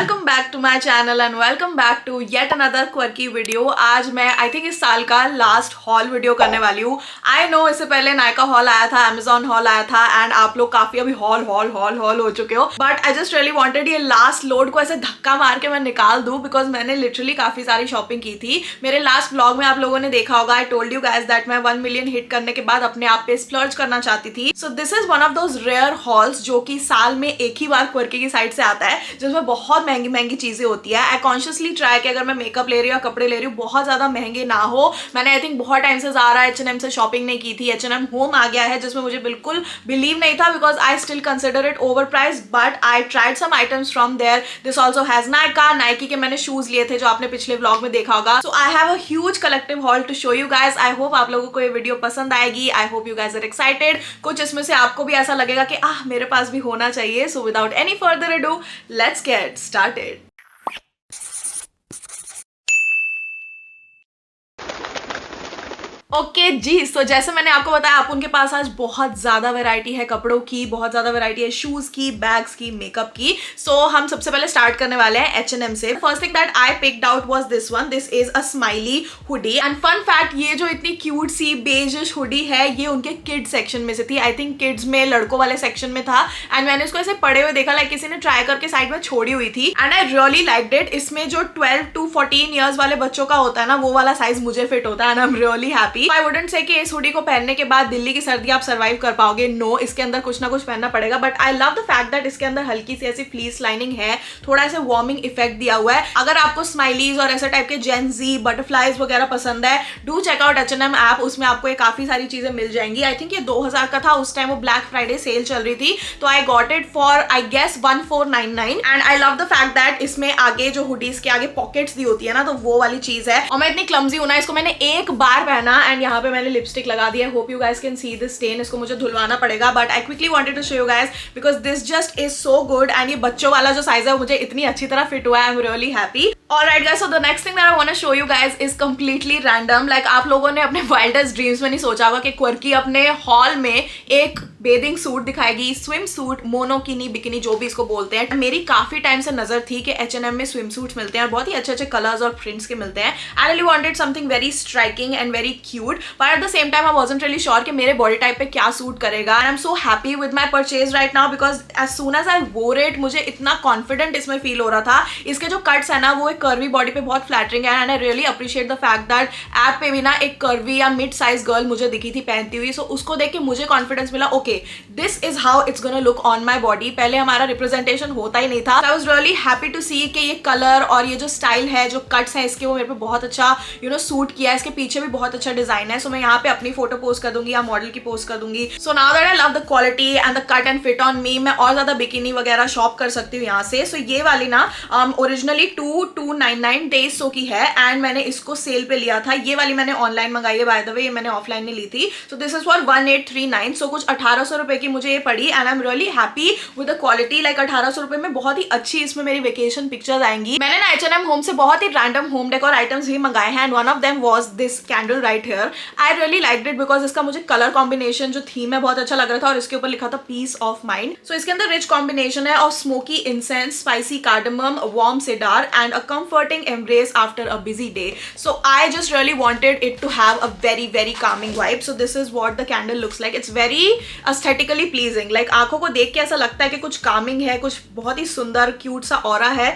Welcome back to my channel and welcome back to yet another quirky video. आज मैं I think इस साल का लास्ट हॉल वीडियो करने वाली हूँ। आई नो इससे पहले नायका हॉल आया था, अमेजॉन हॉल आया था एंड आप लोग काफी अभी हॉल हॉल हॉल हॉल हो चुके हो, but I just really wanted ये लास्ट लोड को ऐसे धक्का मार के मैं निकाल दूं बिकॉज मैंने लिटरली काफी सारी शॉपिंग की थी। मेरे लास्ट ब्लॉग में आप लोगों ने देखा होगा, I told you guys that मैं 1 मिलियन हिट करने के बाद अपने आप पे स्प्लर्ज करना चाहती थी। So this is one of those rare hauls जो कि साल में एक ही बार क्वर्की की साइड से आता है, जिसमें बहुत महंगी महंगी चीजें होती है। आई कॉन्शियसली ट्राई कि अगर मैं मेकअप ले रही हूँ या कपड़े ले रही हूँ बहुत ज्यादा महंगे ना हो। मैंने आई थिंक बहुत टाइम से ज़ारा H&M से शॉपिंग नहीं की थी। H&M होम आ गया है जिसमें मुझे बिल्कुल बिलीव नहीं था because I still consider it over price, but I tried some items from there. This also has Nike के मैंने शूज लिए थे जो आपने पिछले व्लॉग में देखा होगा। So I have a huge collective haul to show you guys. I hope आप लोगों को ये वीडियो पसंद आएगी। I hope you guys are excited. कुछ इसमें से आपको भी ऐसा लगेगा कि मेरे पास भी होना चाहिए। So without any further ado let's get started. Okay जी, सो जैसे मैंने आपको बताया आप उनके पास आज बहुत ज्यादा वैरायटी है कपड़ों की, बहुत ज्यादा वैरायटी है शूज की, बैग्स की, मेकअप की। सो हम सबसे पहले स्टार्ट करने वाले हैं H&M से। First thing that I picked out was this one. This is a smiley hoodie and fun fact, ये जो इतनी क्यूट सी बेजिश हुडी है ये उनके किड्स सेक्शन में से थी। आई थिंक किड्स में लड़कों वाले सेक्शन में था एंड मैंने इसको ऐसे पड़े हुए देखा, लाइक किसी ने ट्राई करके साइड में छोड़ी हुई थी and I really liked it. इसमें जो 12 to 14 ईयर्स वाले बच्चों का होता है ना, वो वाला साइज मुझे फिट होता है and I am really happy. I wouldn't say कि इस हुडी को पहनने के बाद दिल्ली की सर्दी आप सर्वाइव कर पाओगे। नो, इसके अंदर कुछ ना कुछ पहनना पड़ेगा, but I love the fact that इसके अंदर हल्की सी ऐसी फ्लीस लाइनिंग है, थोड़ा ऐसे वार्मिंग इफेक्ट दिया हुआ है। अगर आपको स्माइलीज और ऐसे टाइप के जेन जी बटरफ्लाईज वगैरह पसंद है, do check out H&M app. उसमें आपको ये काफी सारी चीजें मिल जाएंगी। आई थिंक ये 2000 का था उस टाइम, वो ब्लैक फ्राइडे सेल चल रही थी, तो I got it for I guess 1499 and I love the fact that इसमें आगे जो हुडीज के आगे पॉकेट्स दी होती है ना, तो वो वाली चीज है। और मैं इतनी क्लमजी हूं ना, इसको मैंने एक बार पहना एंड यहाँ पे मैंने लिपस्टिक लगा दिया। Hope you guys can see this stain. इसको मुझे धुलवाना पड़ेगा, but I quickly wanted to show you guys because this just is so good and ये बच्चों वाला जो साइज है वो मुझे इतनी अच्छी तरह फिट हुआ है। I am really happy. Alright guys, so the next thing that I want to show you guys is completely random. Like आप लोगों ने अपने वाइल्डेस्ट ड्रीम्स में नहीं सोचा होगा कि क्वर्की अपने हॉल में एक बेदिंग सूट दिखाएगी, स्विम सूट, मोनोकिनी, बिकिनी, जो भी इसको बोलते हैं। मेरी काफी टाइम से नजर थी कि H&M में स्विम सूट्स मिलते हैं और बहुत ही अच्छे अच्छे कलर्स और प्रिंट्स के मिलते हैं। I really wanted something very striking and very cute, but at the same time I wasn't really sure कि मेरे बॉडी टाइप पे क्या सूट करेगा। And I am so happy with my purchase right now because as soon as I wore it मुझे इतना confident इसमें feel हो रहा था। इसके जो कट्स है ना वो एक कर्वी बॉडी पे बहुत फ्लैटरिंग है and I really appreciate the fact that app पे भी ना एक कर्वी या मिड साइज गर्ल मुझे दिखी थी पहनती हुई। सो उसको देख के मुझे कॉन्फिडेंस मिला, okay this is how it's gonna look on my body. पहले हमारा रिप्रेजेंटेशन होता ही नहीं था। I was really happy to see कि ये कलर और ये जो स्टाइल है, जो कट्स हैं इसके, वो मेरे पे बहुत अच्छा सूट किया है। इसके पीछे भी बहुत अच्छा डिजाइन है। सो मैं यहाँ पे अपनी फोटो पोस्ट कर दूंगी या मॉडल की पोस्ट कर दूंगी। So now that I love the quality and the cut and fit on me, मैं और ज्यादा बिकिनी वगैरह शॉप कर सकती हूँ यहाँ से। सो ये वाली ना ओरिजिनली 2299 डेज सो की है एंड मैंने इसको सेल पे लिया था। ये वाली मैंने ऑनलाइन मंगाई है बाय द वे, ये मैंने ऑफलाइन नहीं ली थी। So this is for 1839। सो कुछ 1800 रुपए की मुझे ये पड़ी and I am really happy with the quality. Like 1800 रुपए में बहुत ही अच्छी इसमें मेरी वेकेशन पिक्चर्स आएंगी। मैंने ना H&M होम से बहुत ही रैंडम होम डेकोर आइटम्स भी मंगाए हैं and one of them was this candle right here. I really liked it because इसका मुझे कलर कॉम्बिनेशन जो थीम है बहुत अच्छा लग रहा था और इसके ऊपर लिखा था पीस ऑफ माइंड। सो इसके अंदर रिच कॉम्बिनेशन है of smoky incense, spicy cardamom, warm cedar and a comforting embrace after a busy day. So I just really wanted it to have a very very calming vibe. So this is what the candle looks like. It's very aesthetically pleasing. Like आंखों को देख के ऐसा लगता है कि कुछ calming है, कुछ बहुत ही सुंदर क्यूट सा ऑरा है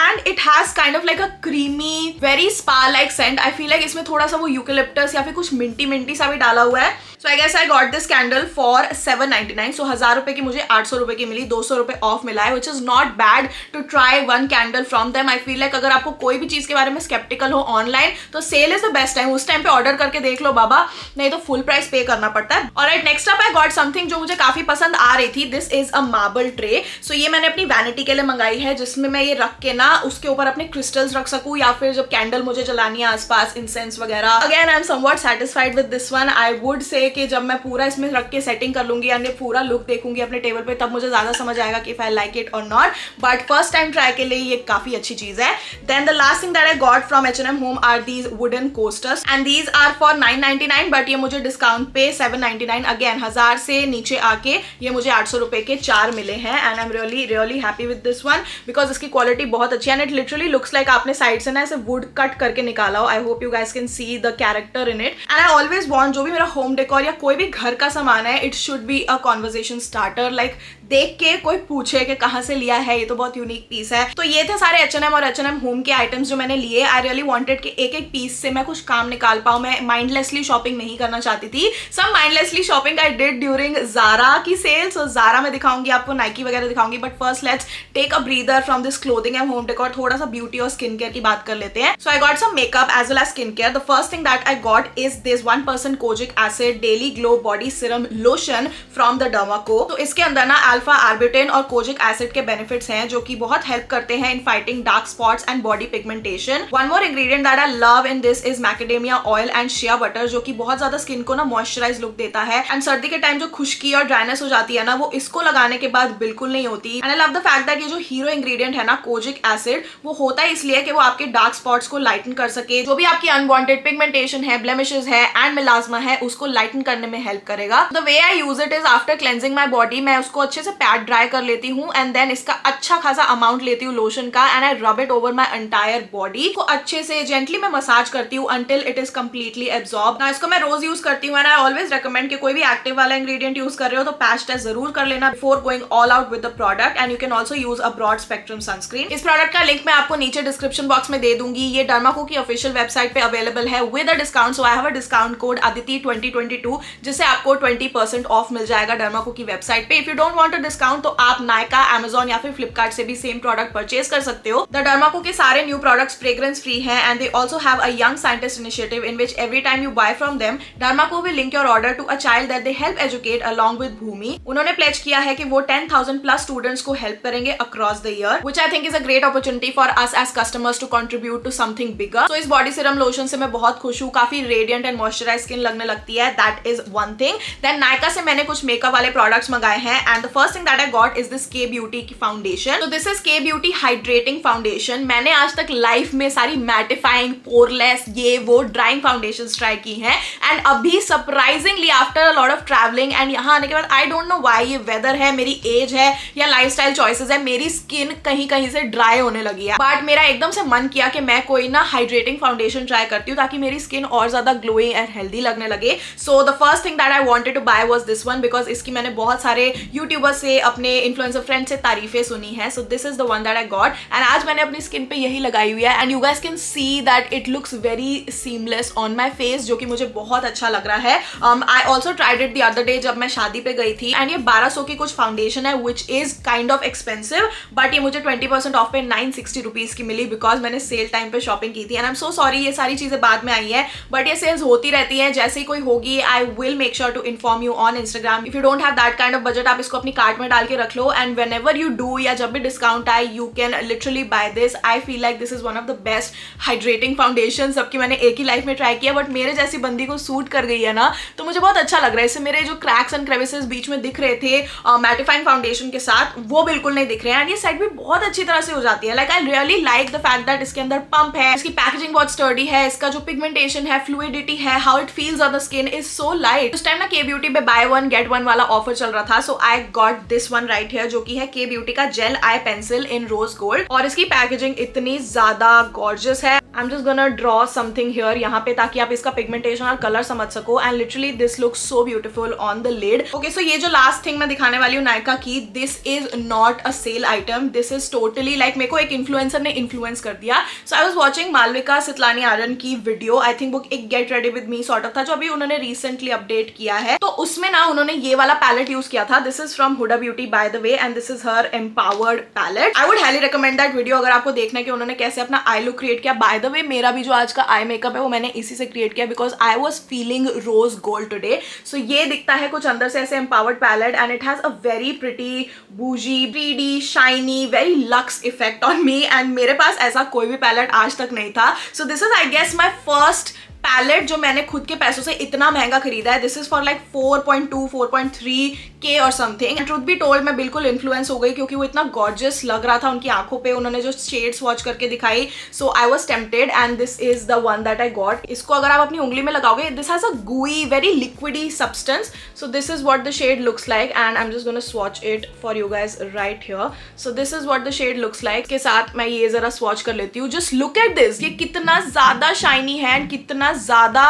and it has kind of like a creamy very spa like scent. I feel like इसमें थोड़ा सा वो यूकेलिप्टस या फिर कुछ मिंटी सा भी डाला हुआ है। So I guess I got this candle for 799. So 1000 रुपए की मुझे 800 रुपए की मिली, 200 रुपए ऑफ मिला है, which is not bad to try one candle from them. I feel like अगर आपको कोई भी चीज के बारे में skeptical हो ऑनलाइन तो sale is the best time. उस टाइम पे ऑर्डर करके देख लो बाबा, नहीं तो फुल प्राइस पे करना पड़ता है। Alright, next up I got something जो मुझे काफी पसंद आ रही थी। This is a marble tray. So ये मैंने अपनी वैनिटी के लिए मंगाई है जिसमें मैं ये रख के ना उसके ऊपर अपने क्रिस्टल्स रख सकूं, या फिर जब कैंडल मुझे जलानी है आसपास, इंसेंस वगैरह। Again I am somewhat satisfied with this one. I would say कि जब मैं पूरा इसमें रख के सेटिंग कर लूंगी यानी पूरा लुक देखूंगी अपने टेबल पे, तब मुझे ज्यादा समझ आएगा कि if I like it or not, but first time try के लिए ये काफी अच्छी चीज है। Then the last thing that I got from H&M home are these wooden coasters and these are for 999, but ये मुझे डिस्काउंट पे 799, अगेन 1000 से नीचे आके ये मुझे 800 रुपए के 4 मिले हैं। And I am really really happy with this one because इसकी क्वालिटी बहुत अच्छी है and it literally looks like आपने साइड से ना ऐसे वुड कट करके निकाला हो। आई hope you guys can see the character in it. And I always want जो भी मेरा होम डेकोर या कोई भी घर का सामान है, it should be a conversation starter, like देख के कोई पूछे कि कहाँ से लिया है, ये तो बहुत यूनिक पीस है। तो ये थे सारे H&M और H&M होम के आइटम्स जो मैंने लिए। आई रियली वांटेड कि एक एक पीस से मैं कुछ काम निकाल पाऊँ, मैं माइंडलेसली शॉपिंग नहीं करना चाहती थी। Some mindlessly shopping I did during Zara की सेल, सो ज़ारा में दिखाऊंगी आपको, नाइकी वगैरह दिखाऊंगी, but first let's take a breather from this clothing and home decor, थोड़ा सा ब्यूटी और स्किन केयर की बात कर लेते हैं। So I got some makeup as well as skin care. The first thing that I got is this 1% kojic acid daily glow body serum lotion from the Derma Co. तो इसके अंदर ना अल्फा आर्बिटेन और कोजिक एसिड के benefits हैं जो कि बहुत हेल्प करते हैं in fighting dark spots and body pigmentation. One more ingredient that I love in this is macadamia oil and shea butter, जो कि बहुत ज्यादा स्किन को ना मॉइस्चराइज लुक देता है एंड सर्दी के टाइम जो खुश्की और ड्राइनेस हो जाती है ना, वो इसको लगाने के बाद बिल्कुल नहीं होती। And I love the fact that ये जो हीरो इंग्रेडिएंट है ना कोजिक एसिड, वो होता है इसलिए कि वो आपके डार्क स्पॉट्स को लाइटन कर सके, जो भी आपकी अनवांटेड पिगमेंटेशन है, ब्लेमिशेस है एंड मेलास्मा है, उसको लाइटन करने में हेल्प करेगा। The way I use it is after cleansing my body, मैं उसको अच्छे से पैड ड्राई कर लेती हूँ एंड देन इसका अच्छा खासा अमाउंट लेती हूँ लोशन का and I rub it over my entire body को अच्छे से जेंटली मैं मसाज करती हूँ until it is completely absorb. ना इसको मैं रोज यूज करती हूँ एंड आई ऑलवेज रेकमेंड कि कोई भी एक्टिव वाला इंग्रेडिएंट यूज कर रहे हो तो पैच टेस्ट जरूर कर लेना before going all out with the product. And you can also use a broad spectrum sunscreen. इस प्रोडक्ट का लिंक मैं आपको नीचे डिस्क्रिप्शन बॉक्स में दे दूंगी। ये डर्माको की ऑफिशियल वेबसाइट पे अवेलेबल है with a discount, so I have a discount code Aditi 2022 जिससे आपको 20% ऑफ मिल जाएगा डर्माको की वेबसाइट पे। If you don't want a discount तो आप नायका, Amazon या फिर फ्लिपकार्ट से भी सेम प्रोडक्ट परचेज कर सकते हो। द डर्माको के सारे न्यू प्रोडक्ट्स फ्रेग्रेंस फ्री हैं and they also have a young scientist initiative in which every time you buy from them Derma Co will link your order to a child that they help educate along with Bhumi. उन्होंने pledge किया है कि वो 10,000 plus students को help करेंगे across the year, which I think is a great opportunity for us as customers to contribute to something bigger. तो इस body serum lotion से मैं बहुत खुश हूँ, काफी रेडिएंट एंड मॉइस्चराइज स्किन लगने लगती है, that is one thing. Then Nykaa से मैंने कुछ मेकअप वाले प्रोडक्ट्स मंगाए हैं and the first thing that I got is this Kay Beauty की फाउंडेशन। तो this is Kay Beauty hydrating foundation. मैंने आज तक लाइफ में सारी मैटिफाइंग, पोरलेस, ये वो ड्राइंग फाउंडेशन ट्राई की हैं एंड अभी surprisingly after a lot of travelling and यहाँ आने के बाद आई डोंट नो व्हाई, ये वेदर है, मेरी एज है या लाइफस्टाइल चॉइसेस है, मेरी स्किन कहीं कहीं से ड्राई होने लगी है। बट मेरा एकदम से मन किया कि मैं कोई ना हाइड्रेटिंग फाउंडेशन ट्राई करती हूँ ताकि मेरी स्किन और ज्यादा ग्लोइंग एंड हेल्दी लगने लगे। So the first thing that I wanted to buy was this one because इसकी मैंने बहुत सारे यूट्यूबर्स से, अपने इन्फ्लुएंसर फ्रेंड से तारीफें सुनी है। So this is the one that I got and आज मैंने अपनी स्किन पे यही लगाई हुई है and you guys can see that it looks very seamless on my face, जो कि मुझे बहुत अच्छा लग रहा है। I also tried it the other day जब मैं शादी पे गई थी एंड ये 1200 की कुछ फाउंडेशन है which is kind of expensive, but ये मुझे 20% ऑफ पे 960 रुपीज की मिली बिकॉज मैंने सेल टाइम पे शॉपिंग की थी। And I am so sorry, ये सारी चीजें बाद में आई है बट ये सेल्स होती रहती है, जैसे ही कोई होगी I will make sure to inform you on Instagram. If you don't have that kind of budget, आप इसको अपनी कार्ट में डाल के रख लो and whenever you do या जब भी डिस्काउंट आए you can literally buy this. I feel like this is one of the best hydrating foundation सबकी मैंने एक ही लाइफ में ट्राई किया, बट मेरे जैसी बंदी को सूट कर गई है ना, तो मुझे बहुत अच्छा लग रहा है। इससे मेरे जो क्रैक्स एंड क्रेविसेस बीच में दिख रहे थे मैटिफाइंग फाउंडेशन के साथ, वो बिल्कुल नहीं दिख रहे हैं एंड ये सेट भी बहुत अच्छी तरह से हो जाती है। Like I really like the fact that इसके अंदर पंप है, इसकी पैकेजिंग बहुत स्टर्डी है, इसका जो पिगमेंटेशन है, फ्लूइडिटी है, how it feels on the skin is so light. उस टाइम ना के ब्यूटी पे बाय वन गेट वन वाला ऑफर चल रहा था, so I got this one right here जो कि है के ब्यूटी का gel eye pencil in rose gold और इसकी पैकेजिंग इतनी ज्यादा गॉर्जियस है। I am just gonna draw something here यहाँ पे ताकि आप इसका पिगमेंटेशन और कलर समझ सको and literally this looks so beautiful on the lid. Okay, so ये जो लास्ट थिंग मैं दिखाने वाली हूँ नायका की, this is not a sale item, this is totally like मेरे को एक इन्फ्लुएंसर ने इन्फ्लुएंस कर दिया। So I was watching Malvika Sitlani Aryan की वीडियो, आई थिंक वो एक get ready with me sort of था जो अभी उन्होंने रिसेंटली अपडेट किया है, तो उसमें ना उन्होंने ये वाला पैलेट यूज किया था। This is from Huda Beauty by the way, and this is her empowered palette. I would highly recommend that video अगर आपको देखना है कि उन्होंने कैसे अपना आई लुक क्रिएट किया. By the way, मेरा भी जो आज का आई मेकअप है वो मैंने इसी से क्रिएट किया because I was feeling rose gold today. So ये दिखता है कुछ अंदर से ऐसे empowered palette and it has a very pretty, bougie, 3D, shiny, very luxe effect on me, and मेरे पास ऐसा कोई भी पैलेट आज तक नहीं था. So this is I guess my first palette जो मैंने खुद के पैसों से इतना महंगा खरीदा है. This is for like 4.2 4.3K और समथिंग. ट्रुथ बी टोल्ड मैं बिल्कुल इन्फ्लुएंस हो गई क्योंकि वो इतना गॉर्जियस लग रहा था उनकी आंखों पे. उन्होंने जो शेड स्वॉच करके दिखाई, so I was tempted and this is the one that I got. इसको अगर आप अपनी उंगली में लगाओगे, this has a gooey, very liquidy substance. So this is what the shade looks like and I'm just gonna swatch it for you guys right here. So this is what the shade looks like. के साथ मैं ये जरा swatch कर लेती हूँ. Just look at this. ये कितना ज्यादा shiny है and कितना ज्यादा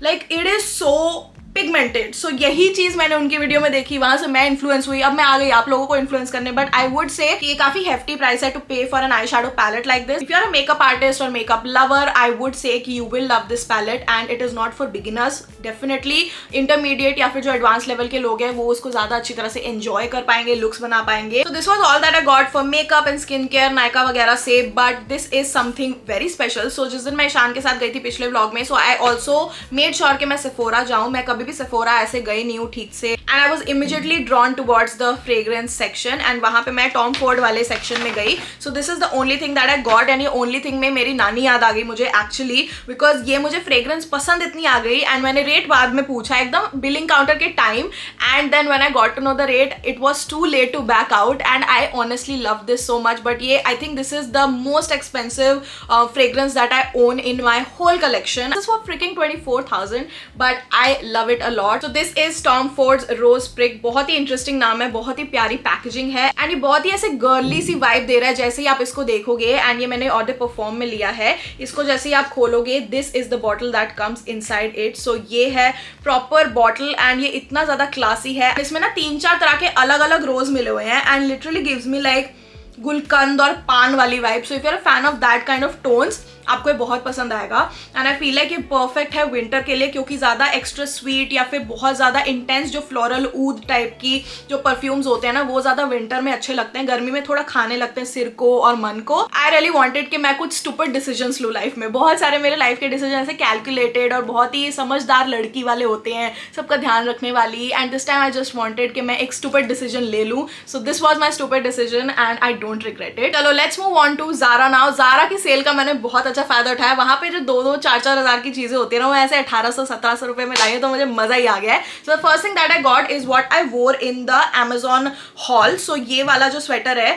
like it is so pigmented. So यही चीज मैंने उनकी वीडियो में देखी, वहां से मैं इन्फ्लुएंस हुई. अब मैं आ गई आप लोगों को इन्फ्लुएंस करने. बट आई वुड से कि ये काफी हेफ्टी प्राइस है to pay for an eye shadow palette like this. If you are a makeup artist or makeup lover, I would say कि you will love this palette and it is not for beginners. Definitely intermediate या फिर जो advance level के लोग हैं वो उसको ज्यादा अच्छी तरह से एंजॉय कर पाएंगे, लुक्स बना पाएंगे. So this was all that I got for makeup and skincare, Nykaa वगैरह से. But this is something very special. So जिस दिन मैं ईशान के साथ गई थी पिछले व्लॉग में, सो आई ऑल्सो मेड श्योर कि मैं सेफोरा जाऊँ. मैं कभी भी सेफोरा ऐसे गई नहीं हूँ ठीक से. And I was immediately drawn towards the fragrance section and वहां पे मैं टॉम फोर्ड वाले सेक्शन में गई. सो this is the only thing that I got and ये ओनली थिंग में मेरी नानी याद आ गई मुझे एक्चुअली, बिकॉज ये मुझे फ्रेग्रेंस पसंद इतनी आ गई. एंड मैंने रेट बाद में पूछा एकदम बिलिंग काउंटर के time, and then when I got to know the rate it was too late to back out. And I honestly love this so much. But ये I think this is the most expensive fragrance that I own in my whole collection. This for freaking 24,000 but I love it a lot. So this is Tom Ford's rose prick. बहुत ही interesting नाम है, बहुत ही प्यारी packaging है and ये बहुत ही ऐसे गर्ली सी वाइब दे रहा है जैसे ही आप इसको देखोगे. एंड ये मैंने ऑर्डर परफॉर्म में लिया है. इसको जैसे ही आप खोलोगे, this is the bottle that comes inside it. So ये है प्रॉपर बॉटल एंड ये इतना ज्यादा क्लासी है. इसमें ना 3-4 तरह के अलग अलग रोज मिले हुए हैं and literally gives me like गुलकंद और पान वाली vibe. So if you are a fan of that kind of tones, आपको ये बहुत पसंद आएगा. एंड आई फील लाइक ये परफेक्ट है विंटर के लिए क्योंकि ज़्यादा एक्स्ट्रा स्वीट या फिर बहुत ज़्यादा इंटेंस जो फ्लोरल ऊद टाइप की जो परफ्यूम्स होते हैं ना, वो ज़्यादा विंटर में अच्छे लगते हैं. गर्मी में थोड़ा खाने लगते हैं सिर को और मन को. आई रियली वांटेड कि मैं कुछ स्टूपिड डिसीजंस लूँ लाइफ में. बहुत सारे मेरे लाइफ के डिसीजन ऐसे कैलकुलेटेड और बहुत ही समझदार लड़की वाले होते हैं, सबका ध्यान रखने वाली. And this time I just wanted कि मैं एक स्टूपिड डिसीजन ले लूँ. So this was my stupid decision and I don't regret it. चलो let's move on to Zara now. Zara की सेल का मैंने बहुत अच्छा फायदा उठाया. वहाँ पे जो 2-4 हज़ार की चीजें होती है ना, वो ऐसे 1800-1700 रुपए में लाई है, तो मुझे मजा ही आ गया है. सो the first thing that I got is what I वोर इन द Amazon हॉल. सो ये वाला जो स्वेटर है,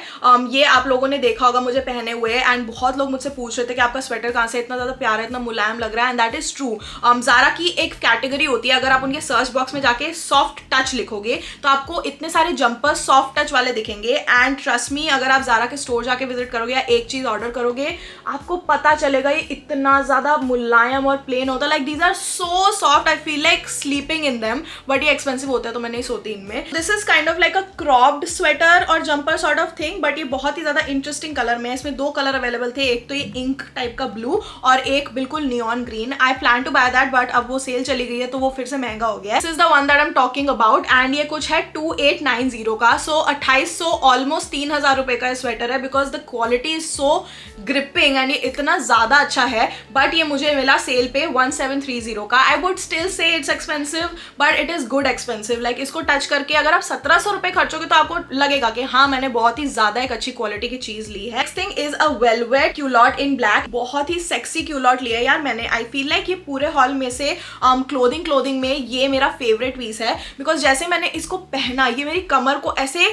ये आप लोगों ने देखा होगा मुझे पहने हुए. एंड बहुत लोग मुझसे पूछ रहे थे कि आपका स्वेटर कहाँ से इतना ज्यादा प्यारा, इतना मुलायम लग रहा है. And that is true. Zara की एक कैटेगरी होती है, अगर आप उनके सर्च बॉक्स में जाके सॉफ्ट टच लिखोगे तो आपको इतने सारे जंपर सॉफ्ट टच वाले दिखेंगे. एंड ट्रस्ट मी, अगर आप ज़ारा के स्टोर जाके विजिट करोगे या एक चीज ऑर्डर करोगे, आपको पता चलेगा ये इतना ज्यादा मुलायम और प्लेन होता है. Like these are so soft, I feel like sleeping in them. But ये एक्सपेंसिव होता है तो मैं नहीं सोती इनमें. This is kind of like a cropped sweater or jumper sort of thing. But ये बहुत ही ज्यादा इंटरेस्टिंग कलर में है. इसमें 2 कलर अवेलेबल थे, एक तो ये इंक टाइप का ब्लू और एक बिल्कुल neon green. I plan to buy that but अब वो सेल चली गई है तो वो फिर से महंगा हो गया. This is the one that I am talking about and ये कुछ है 2890 का. सो 2800 ऑलमोस्ट 3000 रुपए का स्वेटर है because the quality is so gripping and ये इतना ज्यादा अच्छा है. बट ये मुझे मिला सेल पे 1730 का. I would still say it's expensive but it is good expensive. Like इसको टच करके अगर आप 1700 रुपए खर्चोगे तो आपको लगेगा कि हाँ मैंने बहुत ही ज्यादा एक अच्छी क्वालिटी की चीज ली है. Next thing is a velvet culotte in black. बहुत ही सेक्सी क्यूलॉट लिया है यार मैंने. आई फील लाइक ये पूरे हॉल में से क्लोथिंग में ये मेरा फेवरेट पीस है बिकॉज जैसे मैंने इसको पहना, ये मेरी कमर को ऐसे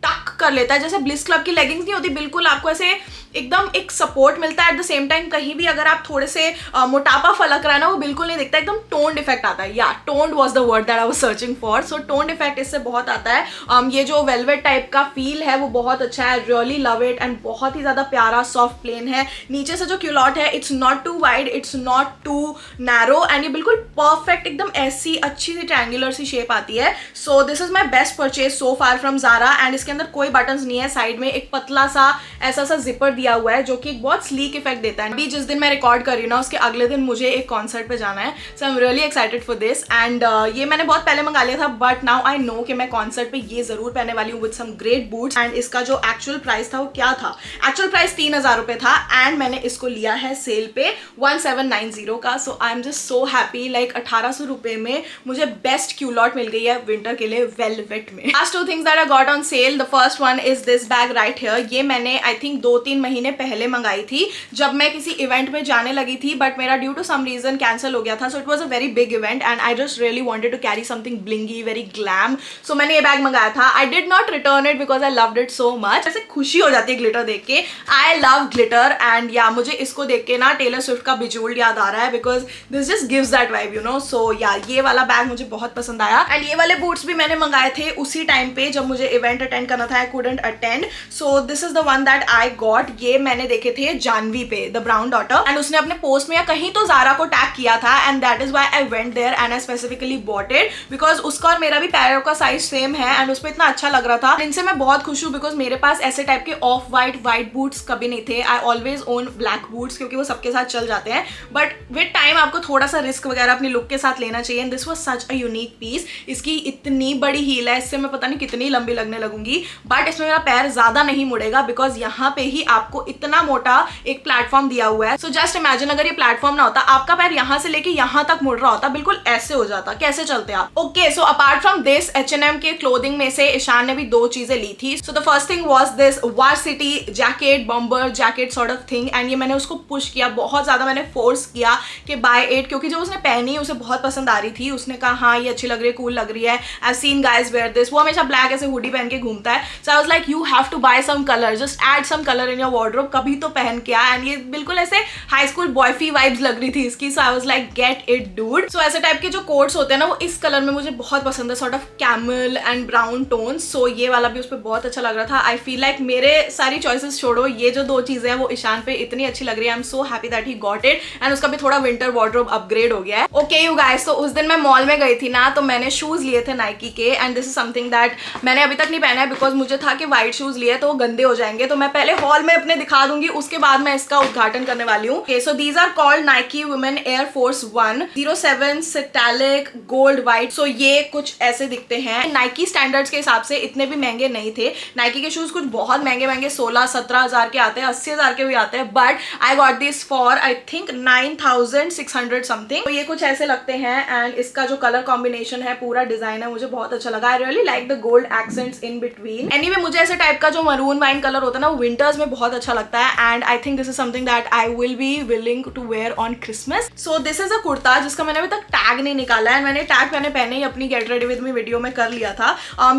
टक कर लेता है. जैसे ब्लिस क्लब की लेगिंग्स नहीं होती, बिल्कुल आपको ऐसे एकदम एक सपोर्ट मिलता है. एट द सेम टाइम कहीं भी अगर आप थोड़े से मोटापा फलक रहा है ना, वो बिल्कुल नहीं दिखता. एकदम टोन्ड इफेक्ट आता है. या toned was the word that I was searching for. So toned effect इससे बहुत आता है. ये जो वेलवेट टाइप का फील है वो बहुत अच्छा है. Really love it. एंड बहुत ही ज्यादा प्यारा सॉफ्ट प्लेन है. नीचे से जो क्यूलॉट है, it's not too wide, it's not too narrow and ये बिल्कुल परफेक्ट एकदम ऐसी अच्छी सी ट्रायंगुलर सी शेप आती है. So this is my best purchase so far from Zara. And इसके अंदर कोई बटन्स नहीं है. साइड में एक पतला सा ऐसा सा जिपर दिया दिया हुआ है जो कि एक बहुत स्लीक इफेक्ट देता है। अभी जिस दिन मैं रिकॉर्ड कर रही हूँ ना उसके अगले दिन मुझे एक कॉन्सर्ट पे जाना है, so I am really excited for this. And ये मैंने बहुत पहले मंगा लिया था, बट नाउ आई नो कि मैं कॉन्सर्ट पे ये जरूर पहनने वाली हूँ with some great boots. And इसका जो एक्चुअल प्राइस था वो क्या था, एक्चुअल प्राइस 3000 रुपए था एंड मैंने इसको लिया है सेल पे 1790 का। So I am just so happy, like 1800 रुपए में मुझे बेस्ट क्यूलॉट मिल गई है विंटर के लिए वेलवेट में। Last two things that I got on sale, the first one is this bag right here. ये मैंने आई थिंक 2-3 महीने पहले मंगाई थी जब मैं किसी इवेंट में जाने लगी थी, बट मेरा due to some reason cancel हो गया था। So it was a very big event and I just really wanted to carry something blingy, very glam. So मैंने ये बैग मंगाया था। I did not return it because I loved it so much. ऐसे खुशी हो जाती है glitter देख के, आई लव ग्लिटर। एंड या मुझे इसको देख के ना टेलर स्विफ्ट का बिजूल्ड याद आ रहा है because this just gives that vibe, you know. So yeah ये वाला बैग मुझे बहुत पसंद आया। एंड ये वाले बूट्स भी मैंने मंगाए थे उसी टाइम पे जब मुझे इवेंट अटेंड करना था, I couldn't attend. So this is the one that I got. ये मैंने देखे थे जानवी पे, द ब्राउन डॉटर, एंड उसने अपने पोस्ट में या कहीं तो ज़ारा को टैग किया था and that is why I went there and I specifically bought it because उसका और मेरा भी पैरों का साइज सेम है एंड उस पर इतना अच्छा लग रहा था। इनसे मैं बहुत खुश हूँ बिकॉज मेरे पास ऐसे टाइप के ऑफ वाइट बूट्स कभी नहीं थे। I always own black boots क्योंकि वो सबके साथ चल जाते हैं, बट विद टाइम आपको थोड़ा सा रिस्क वगैरह अपनी लुक के साथ लेना चाहिए। And this was such a unique piece. इसकी इतनी बड़ी हील है, इससे मैं पता नहीं कितनी लंबी लगने लगूंगी, बट इसमें मेरा पैर ज्यादा नहीं मुड़ेगा बिकॉज यहाँ पे ही आपको इतना मोटा एक प्लेटफॉर्म दिया हुआ है। सो जस्ट इमेजिन अगर ये प्लेटफॉर्म ना होता, आपका पैर यहाँ से लेके यहाँ तक मुड़ रहा होता, बिल्कुल ऐसे हो जाता, कैसे चलते आप। Okay, so apart from this H&M के क्लोथिंग में से ईशान ने भी 2 चीजें ली थी। सो the first thing was this varsity jacket, bomber jacket sort of thing, and ये मैंने उसको पुश किया बहुत ज्यादा, मैंने फोर्स किया कि बाय इट, क्योंकि जो उसने पहनी उसे बहुत पसंद आ रही थी। उसने कहा हाँ ये अच्छी लग रही है, कूल लग रही है, I have seen guys wear this. वो हमेशा ब्लैक ऐसे हुडी पहन के घूमता है। So I was like you have to buy some colour, just add some colour in your wardrobe, कभी तो पहन के आ। एंड ये बिल्कुल ऐसे हाई स्कूल बॉयफी वाइब्स लग रही थी इसकी। So I was like get it dude. So ऐसे टाइप के जो कोट्स होते हैं ना वो इस कलर में मुझे बहुत पसंद है, sort of camel and brown tone. So ये वाला भी उस पर बहुत अच्छा लग रहा था। आई फील लाइक मेरे सारी चॉइसेस छोड़ो, ये जो 2 चीजें हैं वो ईशान पे इतनी अच्छी लग रही है। I am so happy that he got it and उसका भी थोड़ा विंटर वार्डरोब अपग्रेड हो गया है। ओके यू गाइस, तो उस दिन मैं मॉल में गई थी ना, तो मैंने शूज लिए थे नाइकी के and this is something that मैंने अभी तक नहीं पहना है बिकॉज मुझे था कि व्हाइट शूज लिए तो वो गंदे हो जाएंगे, तो मैं पहले हॉल में अपने दिखा दूंगी, उसके बाद मैं इसका उद्घाटन करने वाली हूँ। So these are called Nike women Air Force 1 07 metallic gold white. So ये कुछ ऐसे दिखते हैं। नाइकी स्टैंडर्ड्स के हिसाब से इतने भी महंगे नहीं थे। नाइकी के शूज कुछ बहुत महंगे 16-17 हजार के आते हैं, 80 हजार के भी आते हैं, but I got this for I think 9600 something. तो ये कुछ ऐसे लगते हैं एंड इसका जो कलर कॉम्बिनेशन है, पूरा डिजाइन है, मुझे बहुत अच्छा लगा। I really like the gold accents in between. Anyway मुझे ऐसे टाइप का जो मरून वाइन कलर होता है ना वो विंटर्स में बहुत अच्छा लगता है and I think this is something that I will be willing to wear on Christmas. So this is a kurta जिसका मैंने अभी तक टैग नहीं निकाला है। मैंने टैग पहने ही अपनी get ready with me video में कर लिया था।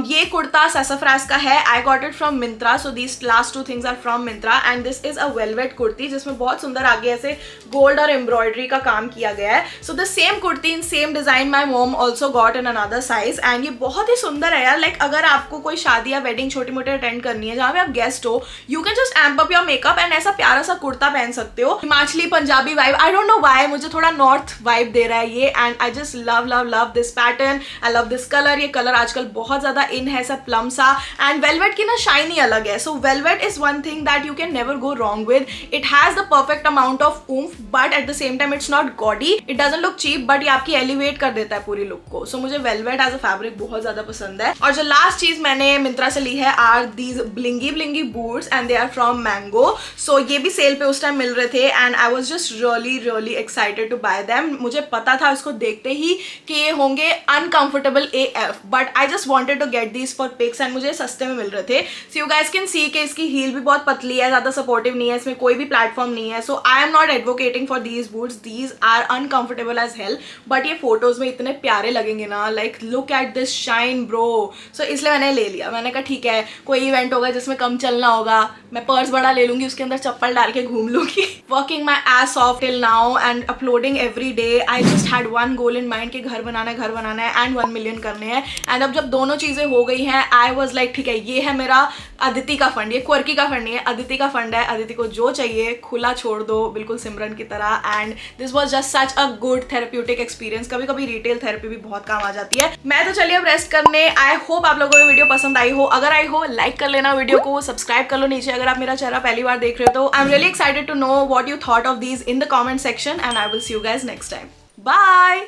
ये कुर्ता सैसफ्रास का है। I got it from Myntra. So these last 2 things are from Myntra and this is a velvet kurti जिसमें बहुत सुंदर आगे ऐसे गोल्ड और एम्ब्रॉयडरी का काम किया गया है। So the same kurti in same design my mom also got in another size and ये बहुत ही सुंदर है यार। लाइक अगर आपको कोई शादी या वेडिंग छोटी मोटी अटेंड करनी है जहाँ पे आप गेस्ट हो, you can just amp up your makeup and ऐसा प्यारा सा कुर्ता पहन सकते हो। Himachali Punjabi vibe, I don't know why मुझे थोड़ा नॉर्थ वाइब दे रहा है ये and I just love love love this pattern, I love this colour. ये कलर आजकल बहुत ज्यादा इन है, सब प्लम सा, एंड वेलवेट की ना शाइन ही अलग है। So velvet is one thing that you can never go wrong with. It has the perfect amount of oomph but at the same time it's not gaudy, it doesn't look cheap but ये आपकी elevate कर देता है पूरी look को। सो मुझे velvet as a fabric बहुत ज्यादा पसंद है। और जो लास्ट चीज मैंने मिंत्रा से ली है are these blingy boots and they are from Mango. So ये भी सेल पे उस टाइम मिल रहे थे and I was just really excited to buy them. मुझे पता था इसको देखते ही कि ये होंगे uncomfortable AF, but I just wanted to get these for pics and मुझे सस्ते में मिल रहे थे। So you guys can see कि इसकी हील भी बहुत पतली है, ज्यादा सपोर्टिव नहीं है, इसमें कोई भी प्लेटफॉर्म नहीं है। So I am not advocating for these boots, these are uncomfortable as hell, but ये फोटोज में इतने प्यारे लगेंगे ना, like look at this shine bro. So इसलिए मैंने ले लिया। मैंने कहा ठीक है कोई इवेंट होगा जिसमें कम चलना होगा, मैं पर्स बड़ा ले लूंगी, उसके अंदर चप्पल डाल के घूम लूंगी working my S of till now and uploading every day. I just had one goal in mind कि घर बनाना है एंड 1 मिलियन करने हैं. एंड अब जब दोनों चीज़ें हो गई हैं, आई वॉज लाइक ठीक है, ये है मेरा अदिति का फंड. ये क्वर्की का फंड नहीं है, अदिति का फंड है. अदिति को जो चाहिए खुला छोड़ दो, बिल्कुल सिमरन की तरह. And this was just such a good therapeutic experience. कभी कभी रिटेल थेरेपी भी बहुत काम आ जाती है. मैं तो चलिए अब रेस्ट करने. आई होप आप लोगों को वीडियो पसंद आई हो. अगर आई हो, लाइक कर लेना वीडियो को, सब्सक्राइब कर लो नीचे अगर आप मेरा चेहरा पहली बार देख रहे हो तो. I am really excited to know what you thought of these in the comment section and I will see you guys next time. Bye.